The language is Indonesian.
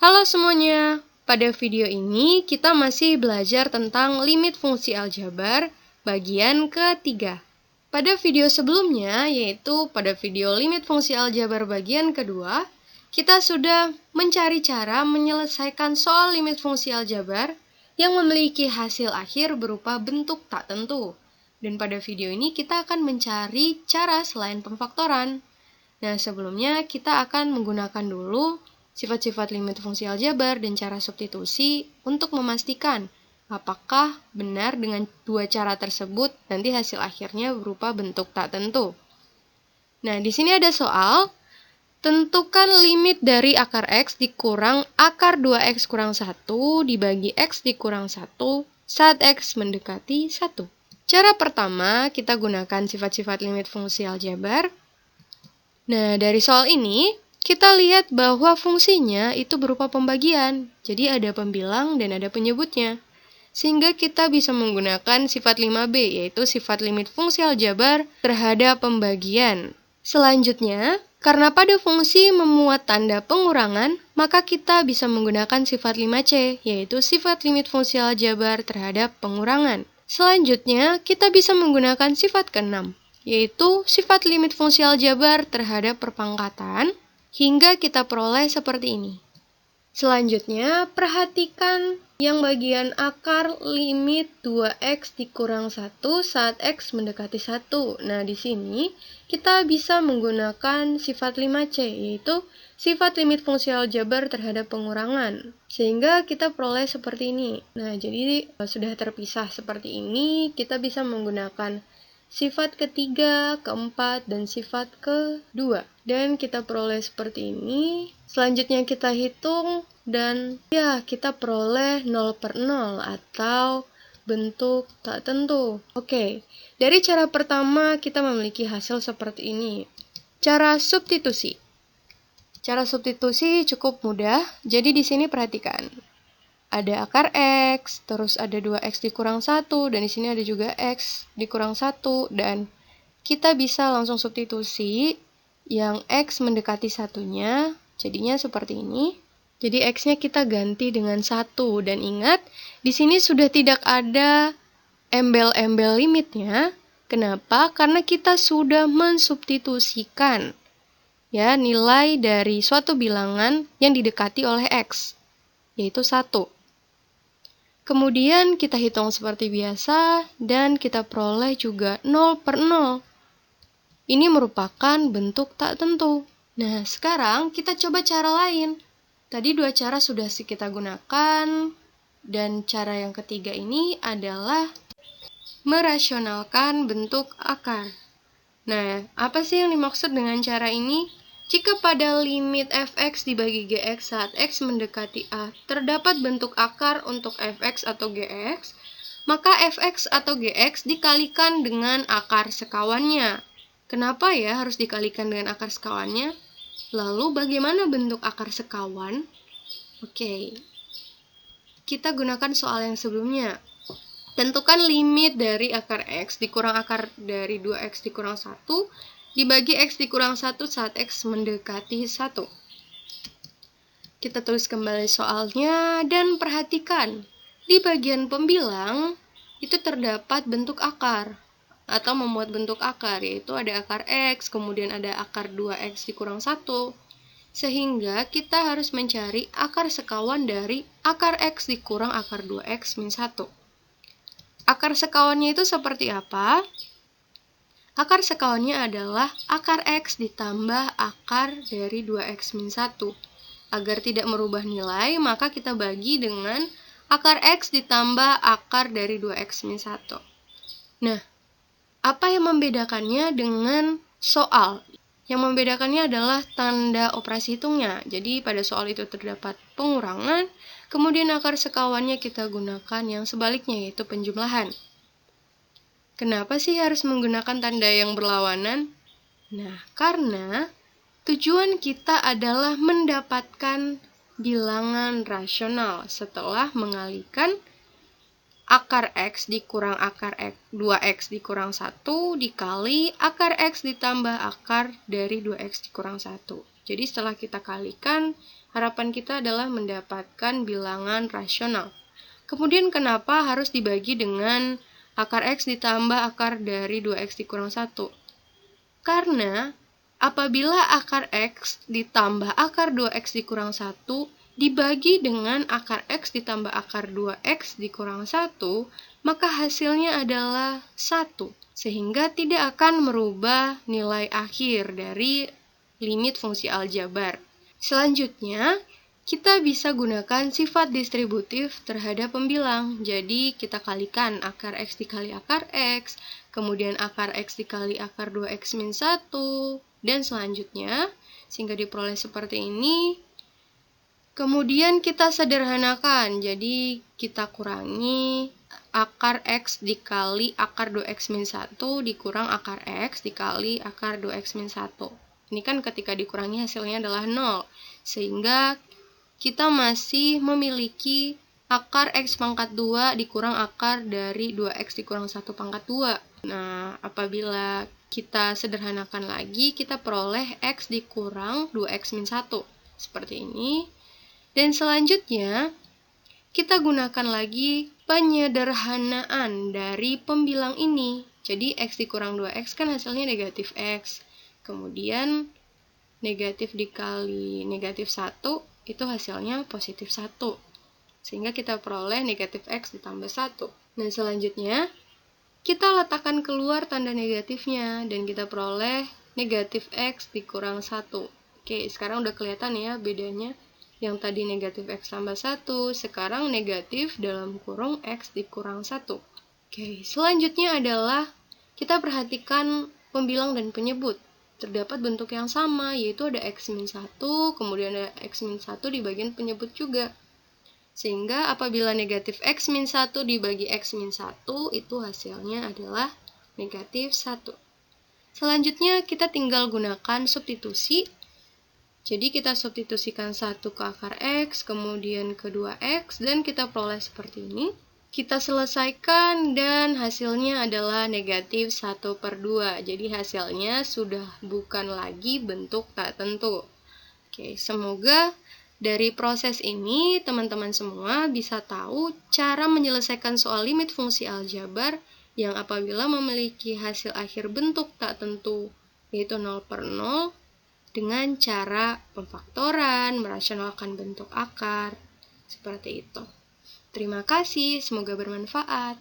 Halo semuanya, pada video ini kita masih belajar tentang limit fungsi aljabar bagian ketiga. Pada video sebelumnya, yaitu pada video limit fungsi aljabar bagian kedua, kita sudah mencari cara menyelesaikan soal limit fungsi aljabar yang memiliki hasil akhir berupa bentuk tak tentu. Dan pada video ini kita akan mencari cara selain pemfaktoran. Nah, sebelumnya kita akan menggunakan dulu sifat-sifat limit fungsi aljabar dan cara substitusi untuk memastikan apakah benar dengan dua cara tersebut nanti hasil akhirnya berupa bentuk tak tentu. Nah, di sini ada soal, tentukan limit dari akar X dikurang akar 2X kurang 1 dibagi X dikurang 1 saat X mendekati 1. Cara pertama, kita gunakan sifat-sifat limit fungsi aljabar. Nah, dari soal ini, kita lihat bahwa fungsinya itu berupa pembagian, jadi ada pembilang dan ada penyebutnya. Sehingga kita bisa menggunakan sifat 5B, yaitu sifat limit fungsi aljabar terhadap pembagian. Selanjutnya, karena pada fungsi memuat tanda pengurangan, maka kita bisa menggunakan sifat 5C, yaitu sifat limit fungsi aljabar terhadap pengurangan. Selanjutnya, kita bisa menggunakan sifat ke-6, yaitu sifat limit fungsi aljabar terhadap perpangkatan, hingga kita peroleh seperti ini. Selanjutnya, perhatikan yang bagian akar limit 2X dikurang 1 saat X mendekati 1. Nah, di sini kita bisa menggunakan sifat 5C, yaitu sifat limit fungsi aljabar terhadap pengurangan. Sehingga kita peroleh seperti ini. Nah, jadi sudah terpisah seperti ini, kita bisa menggunakan sifat ketiga, keempat, dan sifat kedua. Dan kita peroleh seperti ini. Selanjutnya kita hitung dan ya kita peroleh 0/0 atau bentuk tak tentu. Oke, dari cara pertama kita memiliki hasil seperti ini. Cara substitusi. Cara substitusi cukup mudah, jadi di sini perhatikan. Ada akar X, terus ada 2X dikurang 1, dan di sini ada juga X dikurang 1, dan kita bisa langsung substitusi yang X mendekati satunya, jadinya seperti ini. Jadi X-nya kita ganti dengan 1, dan ingat, di sini sudah tidak ada embel-embel limitnya. Kenapa? Karena kita sudah mensubstitusikan ya nilai dari suatu bilangan yang didekati oleh X, yaitu 1. Kemudian kita hitung seperti biasa dan kita peroleh juga 0/0. Ini merupakan bentuk tak tentu. Nah, sekarang kita coba cara lain. Tadi dua cara sudah kita gunakan dan cara yang ketiga ini adalah merasionalkan bentuk akar. Nah, apa sih yang dimaksud dengan cara ini? Jika pada limit fx dibagi gx saat x mendekati a terdapat bentuk akar untuk fx atau gx, maka fx atau gx dikalikan dengan akar sekawannya. Kenapa ya harus dikalikan dengan akar sekawannya? Lalu bagaimana bentuk akar sekawan? Oke, kita gunakan soal yang sebelumnya. Tentukan limit dari akar x dikurang akar dari 2x dikurang 1 dibagi X dikurang 1 saat X mendekati 1. Kita tulis kembali soalnya dan perhatikan. Di bagian pembilang, itu terdapat bentuk akar atau memuat bentuk akar, yaitu ada akar X, kemudian ada akar 2X dikurang 1. Sehingga kita harus mencari akar sekawan dari akar X dikurang akar 2X min 1. Akar sekawannya itu seperti apa? Akar sekawannya adalah akar X ditambah akar dari 2X min 1. Agar tidak merubah nilai, maka kita bagi dengan akar X ditambah akar dari 2X min 1. Nah, apa yang membedakannya dengan soal? Yang membedakannya adalah tanda operasi hitungnya. Jadi pada soal itu terdapat pengurangan, kemudian akar sekawannya kita gunakan yang sebaliknya, yaitu penjumlahan. Kenapa sih harus menggunakan tanda yang berlawanan? Nah, karena tujuan kita adalah mendapatkan bilangan rasional setelah mengalihkan akar X dikurang akar 2X dikurang 1 dikali akar X ditambah akar dari 2X dikurang 1. Jadi setelah kita kalikan, Harapan kita adalah mendapatkan bilangan rasional. Kemudian kenapa harus dibagi dengan akar X ditambah akar dari 2X dikurang 1? Karena apabila akar X ditambah akar 2X dikurang 1 dibagi dengan akar X ditambah akar 2X dikurang 1, maka hasilnya adalah 1. Sehingga tidak akan merubah nilai akhir dari limit fungsi aljabar. Selanjutnya, kita bisa gunakan sifat distributif terhadap pembilang. Jadi, kita kalikan akar X dikali akar X, kemudian akar X dikali akar 2X min 1, dan selanjutnya, sehingga diperoleh seperti ini. Kemudian kita sederhanakan, jadi kita kurangi akar X dikali akar 2X min 1 dikurang akar X dikali akar 2X min 1. Ini kan ketika dikurangi hasilnya adalah 0, sehingga kita masih memiliki akar X pangkat 2 dikurang akar dari 2X dikurang 1 pangkat 2. Nah, apabila kita sederhanakan lagi, kita peroleh X dikurang 2X min 1. Seperti ini. Dan selanjutnya, kita gunakan lagi penyederhanaan dari pembilang ini. Jadi, X dikurang 2X kan hasilnya negatif X. Kemudian, negatif dikali negatif 1, itu hasilnya positif 1. Sehingga kita peroleh negatif X ditambah 1. Nah, selanjutnya, kita letakkan keluar tanda negatifnya, dan kita peroleh negatif X dikurang 1. Oke, sekarang udah kelihatan ya bedanya. Yang tadi negatif X tambah 1, sekarang negatif dalam kurung X dikurang 1. Oke, selanjutnya adalah kita perhatikan pembilang dan penyebut. Terdapat bentuk yang sama, yaitu ada X-1, kemudian ada X-1 di bagian penyebut juga. Sehingga apabila negatif X-1 dibagi X-1, itu hasilnya adalah negatif 1. Selanjutnya kita tinggal gunakan substitusi. Jadi kita substitusikan 1 ke akar X, kemudian ke 2X, dan kita peroleh seperti ini. Kita selesaikan dan hasilnya adalah negatif 1/2. Jadi hasilnya sudah bukan lagi bentuk tak tentu. Oke, semoga dari proses ini teman-teman semua bisa tahu cara menyelesaikan soal limit fungsi aljabar yang apabila memiliki hasil akhir bentuk tak tentu, yaitu 0/0, dengan cara pemfaktoran, merasionalkan bentuk akar, seperti itu. Terima kasih, semoga bermanfaat.